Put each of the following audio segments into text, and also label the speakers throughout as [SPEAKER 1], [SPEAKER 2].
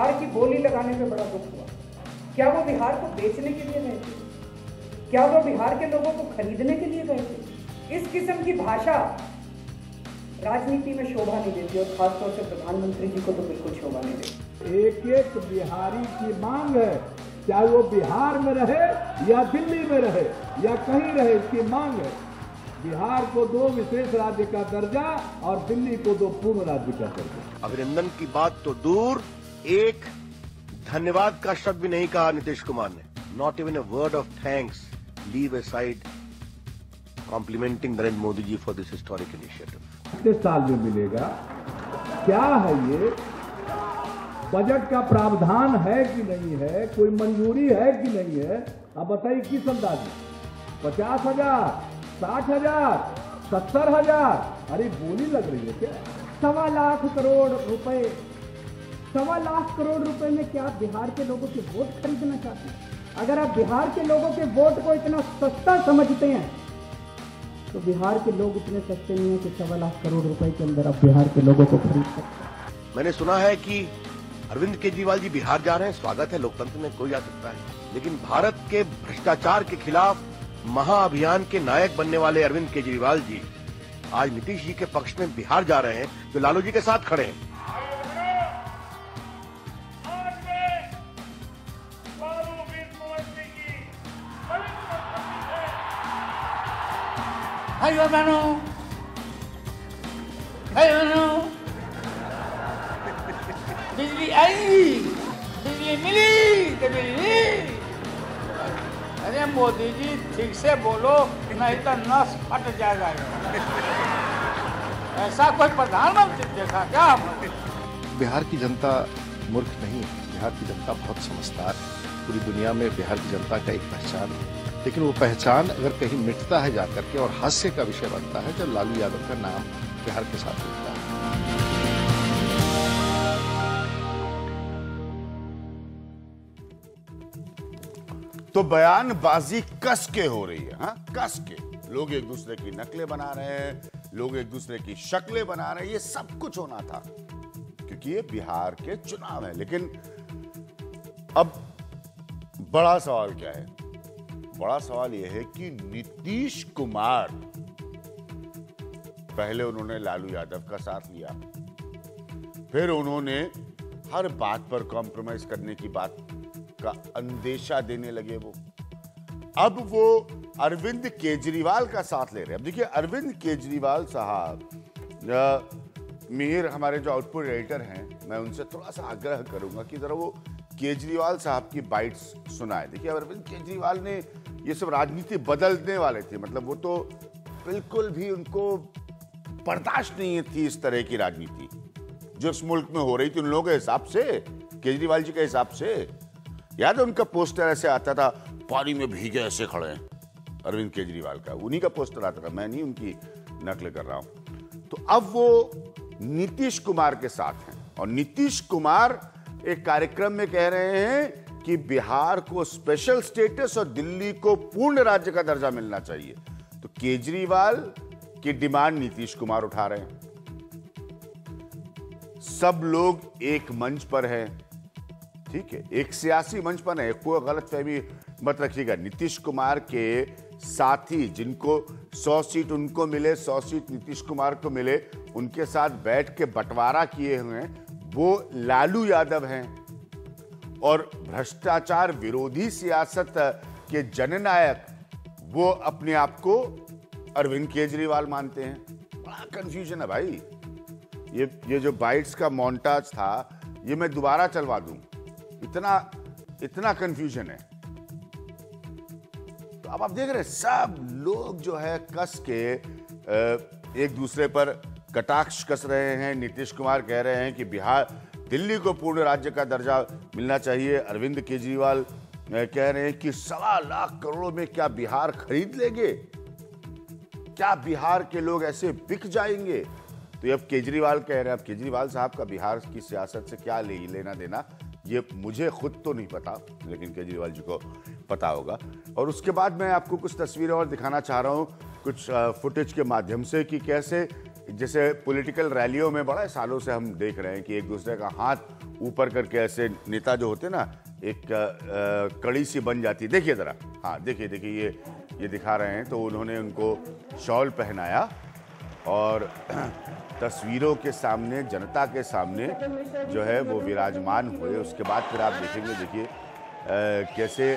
[SPEAKER 1] बिहार की बोली लगाने में बड़ा दुख हुआ। क्या वो बिहार को बेचने के लिए गए थे? क्या वो बिहार के लोगों को खरीदने के लिए गए थे? इस किस्म की भाषा राजनीति में शोभा नहीं देती, और खासतौर से प्रधानमंत्री जी को तो बिल्कुल शोभा नहीं देती।
[SPEAKER 2] एक एक बिहारी की मांग है, चाहे वो बिहार में रहे या दिल्ली में रहे या कहीं रहे, इसकी मांग है बिहार को दो विशेष राज्य का दर्जा और दिल्ली को दो पूर्ण राज्य का दर्जा।
[SPEAKER 3] अभिनंदन की बात तो दूर, एक धन्यवाद का शब्द भी नहीं कहा नीतीश कुमार ने। Not even a word of thanks, leave aside complimenting Narendra Modi ji for this historic initiative.
[SPEAKER 2] कितने साल में मिलेगा? क्या है ये? बजट का प्रावधान है कि नहीं है? कोई मंजूरी है कि नहीं है? अब बताइए किस अंदाज में? 50,000, 60,000, 70,000? अरे बोली लग रही है क्या?
[SPEAKER 1] 1.25 लाख करोड़ रुपए, 1.25 लाख करोड़ रुपए में क्या आप बिहार के लोगों के वोट खरीदना चाहते हैं? अगर आप बिहार के लोगों के वोट को इतना सस्ता समझते हैं तो बिहार के लोग इतने सस्ते नहीं है कि 1.25 लाख करोड़ रुपए के अंदर आप बिहार के लोगों को खरीद सकते हैं।
[SPEAKER 3] मैंने सुना है कि अरविंद केजरीवाल जी बिहार जा रहे हैं। स्वागत है, लोकतंत्र में कोई जा सकता है, लेकिन भारत के भ्रष्टाचार के खिलाफ महाअभियान के नायक बनने वाले अरविंद केजरीवाल जी आज नीतीश जी के पक्ष में बिहार जा रहे हैं, जो लालू जी के साथ खड़े हैं।
[SPEAKER 4] भाइयों बहनों, बिजली आई, बिजली मिली तो बिजली। अरे मोदी जी ठीक से बोलो, नहीं तो नस फट जाएगा। ऐसा कोई प्रधानमंत्री देखा क्या आपने?
[SPEAKER 5] बिहार की जनता मूर्ख नहीं है, बिहार की जनता बहुत समझदार है। पूरी दुनिया में बिहार की जनता का एक पहचान है, लेकिन वो पहचान अगर कहीं मिटता है जाकर के और हास्य का विषय बनता है जब लालू यादव का नाम बिहार के साथ जुड़ता है।
[SPEAKER 6] तो बयानबाजी कस के हो रही है, हाँ, कस के। लोग एक दूसरे की नकलें बना रहे हैं, लोग एक दूसरे की शक्लें बना रहे हैं। ये सब कुछ होना था क्योंकि ये बिहार के चुनाव है। लेकिन अब बड़ा सवाल क्या है? बड़ा सवाल यह है कि नीतीश कुमार, पहले उन्होंने लालू यादव का साथ लिया, फिर उन्होंने हर बात पर कॉम्प्रोमाइज करने की बात का अंदेशा देने लगे वो। अब वो अरविंद केजरीवाल का साथ ले रहे हैं। अब देखिए, अरविंद केजरीवाल साहब, मीर हमारे जो आउटपुट एडिटर हैं, मैं उनसे थोड़ा सा आग्रह करूंगा कि जरा वो केजरीवाल साहब की बाइट्स सुनाए। देखिए, अरविंद केजरीवाल ने ये सब राजनीति बदलने वाले थे, मतलब वो तो बिल्कुल भी उनको बर्दाश्त नहीं थी इस तरह की राजनीति जो इस मुल्क में हो रही थी उन लोगों के हिसाब से, केजरीवाल जी के हिसाब से। याद है उनका पोस्टर ऐसे आता था, पानी में भीगे ऐसे खड़े हैं, अरविंद केजरीवाल का, उन्हीं का पोस्टर आता था, मैं नहीं उनकी नकल कर रहा हूं। तो अब वो नीतीश कुमार के साथ हैं और नीतीश कुमार एक कार्यक्रम में कह रहे हैं कि बिहार को स्पेशल स्टेटस और दिल्ली को पूर्ण राज्य का दर्जा मिलना चाहिए। तो केजरीवाल की डिमांड नीतीश कुमार उठा रहे हैं। सब लोग एक मंच पर हैं, ठीक है, एक सियासी मंच पर है। कोई गलतफहमी मत रखिएगा। नीतीश कुमार के साथी जिनको 100 सीट उनको मिले, 100 सीट नीतीश कुमार को मिले, उनके साथ बैठ के बंटवारा किए हुए हैं वो लालू यादव हैं और भ्रष्टाचार विरोधी सियासत के जननायक वो अपने आप को अरविंद केजरीवाल मानते हैं। बड़ा कंफ्यूजन है भाई। ये जो बाइट्स का मोन्टाज था ये मैं दोबारा चलवा दूं, इतना कंफ्यूजन है। तो अब आप देख रहे हैं सब लोग जो है कस के एक दूसरे पर कटाक्ष कस रहे हैं। नीतीश कुमार कह रहे हैं कि बिहार, दिल्ली को पूर्ण राज्य का दर्जा मिलना चाहिए। अरविंद केजरीवाल कह रहे हैं कि 1.25 लाख करोड़ में क्या बिहार खरीद लेंगे? क्या बिहार के लोग ऐसे बिक जाएंगे? तो अब केजरीवाल कह रहे हैं, अब केजरीवाल साहब का बिहार की सियासत से क्या लेना देना, ये मुझे खुद तो नहीं पता, लेकिन केजरीवाल जी को पता होगा। और उसके बाद मैं आपको कुछ तस्वीरें और दिखाना चाह रहा हूँ, कुछ फुटेज के माध्यम से, कि कैसे जैसे पॉलिटिकल रैलियों में बड़ा सालों से हम देख रहे हैं कि एक दूसरे का हाथ ऊपर करके ऐसे नेता जो होते हैं ना, एक कड़ी सी बन जाती है। देखिए जरा, हाँ देखिए देखिए ये दिखा रहे हैं। तो उन्होंने उनको शॉल पहनाया और तस्वीरों के सामने, जनता के सामने जो है वो विराजमान हुए। उसके बाद फिर आप देखेंगे, देखिए कैसे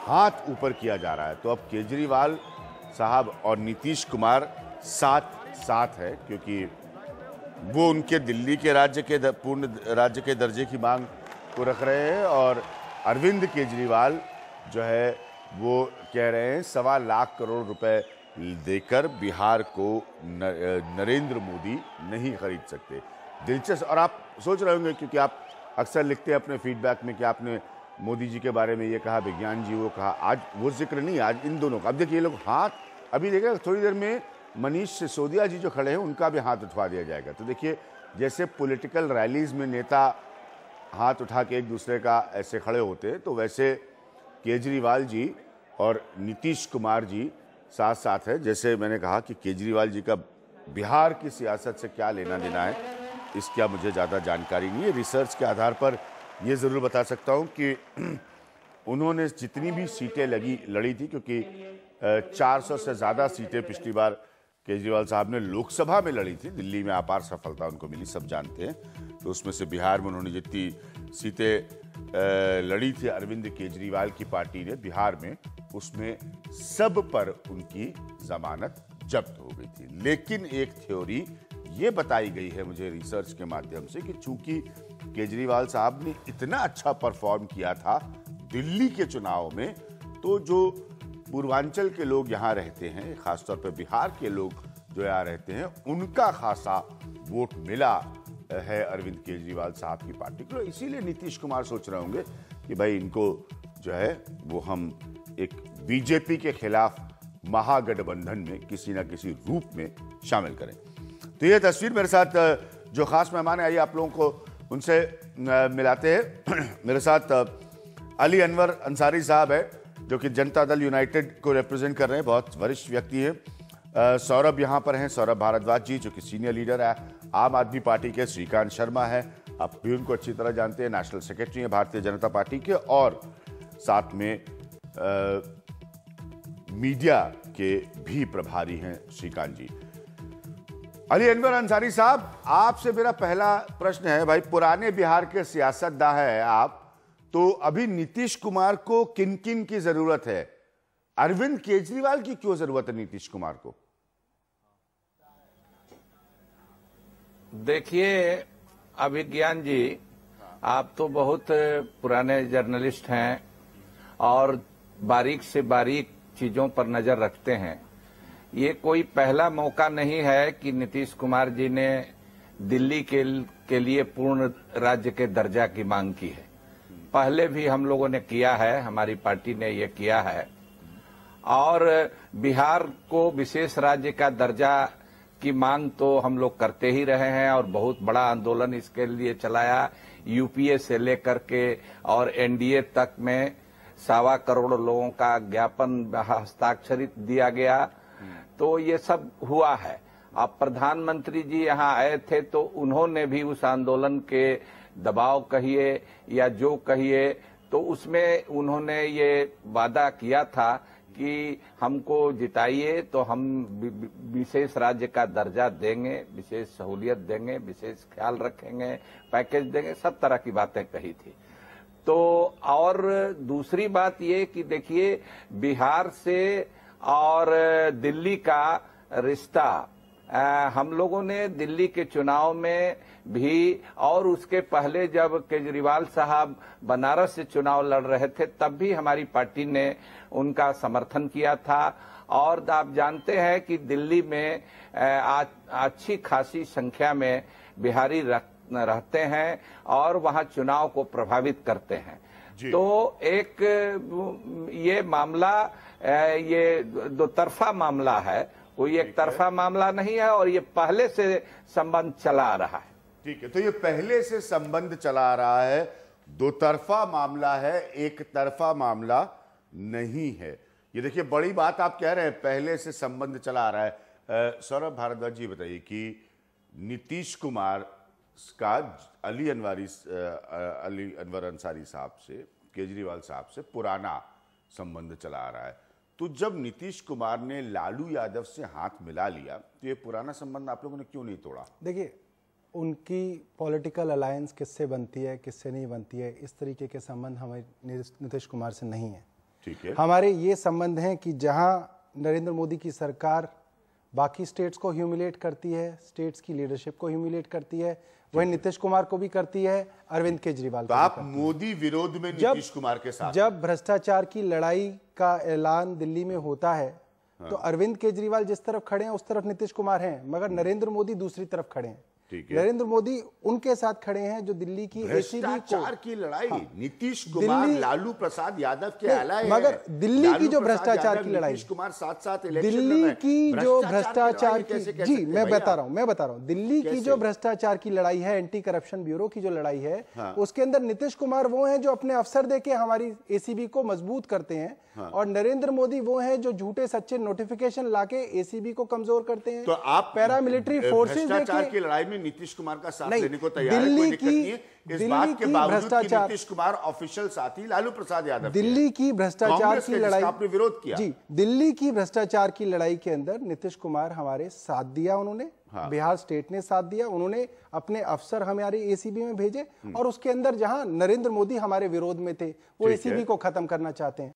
[SPEAKER 6] हाथ ऊपर किया जा रहा है। तो अब केजरीवाल साहब और नीतीश कुमार साथ साथ है, क्योंकि वो उनके दिल्ली के पूर्ण राज्य के दर्जे की मांग को रख रहे हैं, और अरविंद केजरीवाल जो है वो कह रहे हैं 1.25 लाख करोड़ रुपए देकर बिहार को नरेंद्र मोदी नहीं खरीद सकते। दिलचस्प। और आप सोच रहे होंगे, क्योंकि आप अक्सर लिखते हैं अपने फीडबैक में कि आपने मोदी जी के बारे में ये कहा, विज्ञान जी वो कहा, आज वो जिक्र नहीं, आज इन दोनों का। अब देखिए ये लोग हाथ, अभी देखिए थोड़ी देर में मनीष सिसोदिया जी जो खड़े हैं उनका भी हाथ उठवा दिया जाएगा। तो देखिए जैसे पॉलिटिकल रैलीज में नेता हाथ उठा के एक दूसरे का ऐसे खड़े होते हैं, तो वैसे केजरीवाल जी और नीतीश कुमार जी साथ साथ है। जैसे मैंने कहा कि केजरीवाल जी का बिहार की सियासत से क्या लेना देना है, इसका मुझे ज़्यादा जानकारी नहीं है। रिसर्च के आधार पर ये ज़रूर बता सकता हूँ कि उन्होंने जितनी भी सीटें लड़ी थी, क्योंकि 400 से ज़्यादा सीटें पिछली बार केजरीवाल साहब ने लोकसभा में लड़ी थी, दिल्ली में अपार सफलता उनको मिली, सब जानते हैं। तो उसमें से बिहार में उन्होंने जितनी सीटें लड़ी थी अरविंद केजरीवाल की पार्टी ने बिहार में, उसमें सब पर उनकी जमानत जब्त हो गई थी। लेकिन एक थ्योरी ये बताई गई है मुझे रिसर्च के माध्यम से कि चूंकि केजरीवाल साहब ने इतना अच्छा परफॉर्म किया था दिल्ली के चुनाव में, तो जो पूर्वांचल के लोग यहाँ रहते हैं, खासतौर पर बिहार के लोग जो यहाँ रहते हैं, उनका खासा वोट मिला है अरविंद केजरीवाल साहब की पार्टी को। इसीलिए नीतीश कुमार सोच रहे होंगे कि भाई इनको जो है वो हम एक बीजेपी के खिलाफ महागठबंधन में किसी ना किसी रूप में शामिल करें। तो ये तस्वीर मेरे साथ जो खास मेहमान है, आइए आप लोगों को उनसे मिलाते हैं। मेरे साथ अली अनवर अंसारी साहब है, जो कि जनता दल यूनाइटेड को रिप्रेजेंट कर रहे हैं, बहुत वरिष्ठ व्यक्ति हैं। सौरभ यहाँ पर हैं, सौरभ भारद्वाज जी, जो कि सीनियर लीडर है आम आदमी पार्टी के। श्रीकांत शर्मा है, आप भी उनको अच्छी तरह जानते हैं, नेशनल सेक्रेटरी हैं भारतीय जनता पार्टी के, और साथ में मीडिया के भी प्रभारी हैं श्रीकांत जी। अली अनवर अंसारी साहब, आपसे मेरा पहला प्रश्न है, भाई पुराने बिहार के सियासतदान हैं आप, तो अभी नीतीश कुमार को किन किन की जरूरत है? अरविंद केजरीवाल की क्यों जरूरत है नीतीश कुमार को?
[SPEAKER 4] देखिए अभिज्ञान जी, आप तो बहुत पुराने जर्नलिस्ट हैं और बारीक से बारीक चीजों पर नजर रखते हैं। ये कोई पहला मौका नहीं है कि नीतीश कुमार जी ने दिल्ली के लिए पूर्ण राज्य के दर्जा की मांग की है। पहले भी हम लोगों ने किया है, हमारी पार्टी ने ये किया है, और बिहार को विशेष राज्य का दर्जा की मांग तो हम लोग करते ही रहे हैं, और बहुत बड़ा आंदोलन इसके लिए चलाया। यूपीए से लेकर के और एनडीए तक में 1.25 करोड़ लोगों का ज्ञापन हस्ताक्षरित दिया गया, तो ये सब हुआ है। अब प्रधानमंत्री जी यहाँ आए थे तो उन्होंने भी उस आंदोलन के दबाव कहिए या जो कहिए, तो उसमें उन्होंने ये वादा किया था कि हमको जिताइए तो हम विशेष राज्य का दर्जा देंगे, विशेष सहूलियत देंगे, विशेष ख्याल रखेंगे, पैकेज देंगे, सब तरह की बातें कही थी। तो और दूसरी बात ये कि देखिए बिहार से और दिल्ली का रिश्ता, हम लोगों ने दिल्ली के चुनाव में भी और उसके पहले जब केजरीवाल साहब बनारस से चुनाव लड़ रहे थे तब भी हमारी पार्टी ने उनका समर्थन किया था। और आप जानते हैं कि दिल्ली में अच्छी खासी संख्या में बिहारी रहते हैं और वहां चुनाव को प्रभावित करते हैं। तो एक ये मामला ये दो तरफा मामला है, कोई एक तरफा मामला नहीं है, और ये पहले से संबंध चला आ रहा है।
[SPEAKER 6] ठीक है, तो ये पहले से संबंध चला आ रहा है, दो तरफा मामला है, एक तरफा मामला नहीं है। ये देखिए बड़ी बात आप कह रहे हैं, पहले से संबंध चला आ रहा है। सौरभ भारद्वाज जी बताइए कि नीतीश कुमार का अली अनवर अंसारी साहब से, केजरीवाल साहब से पुराना संबंध चला आ रहा है। तो जब नीतीश कुमार ने लालू यादव से हाथ मिला लिया तो ये पुराना संबंध आप लोगों ने क्यों नहीं तोड़ा?
[SPEAKER 7] देखिए, उनकी पॉलिटिकल अलायंस किससे बनती है किससे नहीं बनती है, इस तरीके के संबंध हमारे नीतीश कुमार से नहीं है।
[SPEAKER 6] ठीक है,
[SPEAKER 7] हमारे ये संबंध हैं कि जहां नरेंद्र मोदी की सरकार बाकी स्टेट्स को ह्यूमिलेट करती है, स्टेट्स की लीडरशिप को ह्यूमिलेट करती है, वही नीतीश कुमार को भी करती है, अरविंद केजरीवाल
[SPEAKER 6] तो
[SPEAKER 7] को
[SPEAKER 6] आप
[SPEAKER 7] भी करती
[SPEAKER 6] मोदी विरोध में नीतीश कुमार के साथ?
[SPEAKER 7] जब भ्रष्टाचार की लड़ाई का ऐलान दिल्ली में होता है तो अरविंद केजरीवाल जिस तरफ खड़े हैं उस तरफ नीतीश कुमार हैं, मगर नरेंद्र मोदी दूसरी तरफ खड़े हैं। नरेंद्र मोदी उनके साथ खड़े हैं जो दिल्ली की
[SPEAKER 6] भ्रष्टाचार की लड़ाई। नीतीश कुमार लालू प्रसाद यादव के अलाए,
[SPEAKER 7] मगर दिल्ली की जो भ्रष्टाचार की लड़ाई,
[SPEAKER 6] नीतीश कुमार साथ
[SPEAKER 7] दिल्ली की जो भ्रष्टाचार की, जी मैं बता रहा हूं, दिल्ली की जो भ्रष्टाचार की लड़ाई है, एंटी करप्शन ब्यूरो की जो लड़ाई है, उसके अंदर नीतीश कुमार वो हैं जो अपने अफसर देके हमारी एसीबी को मजबूत करते हैं, और नरेंद्र मोदी वो हैं जो झूठे सच्चे नोटिफिकेशन लाके एसीबी को कमजोर करते हैं।
[SPEAKER 6] तो आप
[SPEAKER 7] पैरामिलिट्री फोर्सेस
[SPEAKER 6] भ्रष्टाचार की लड़ाई में नीतीश कुमार का साथ लेने को तैयार है, कोई दिक्कत नहीं है। इस बात के बावजूद कि नीतीश कुमार ऑफिशियल साथी लालू प्रसाद यादव,
[SPEAKER 7] दिल्ली की भ्रष्टाचार की लड़ाई
[SPEAKER 6] आपने विरोध किया,
[SPEAKER 7] जी दिल्ली की भ्रष्टाचार की लड़ाई के अंदर नीतीश कुमार हमारे साथ दिया, उन्होंने बिहार स्टेट ने साथ दिया, उन्होंने अपने अफसर हमारे एसीबी में भेजे, और उसके अंदर जहां नरेंद्र मोदी हमारे विरोध में थे वो एसीबी को खत्म करना चाहते हैं।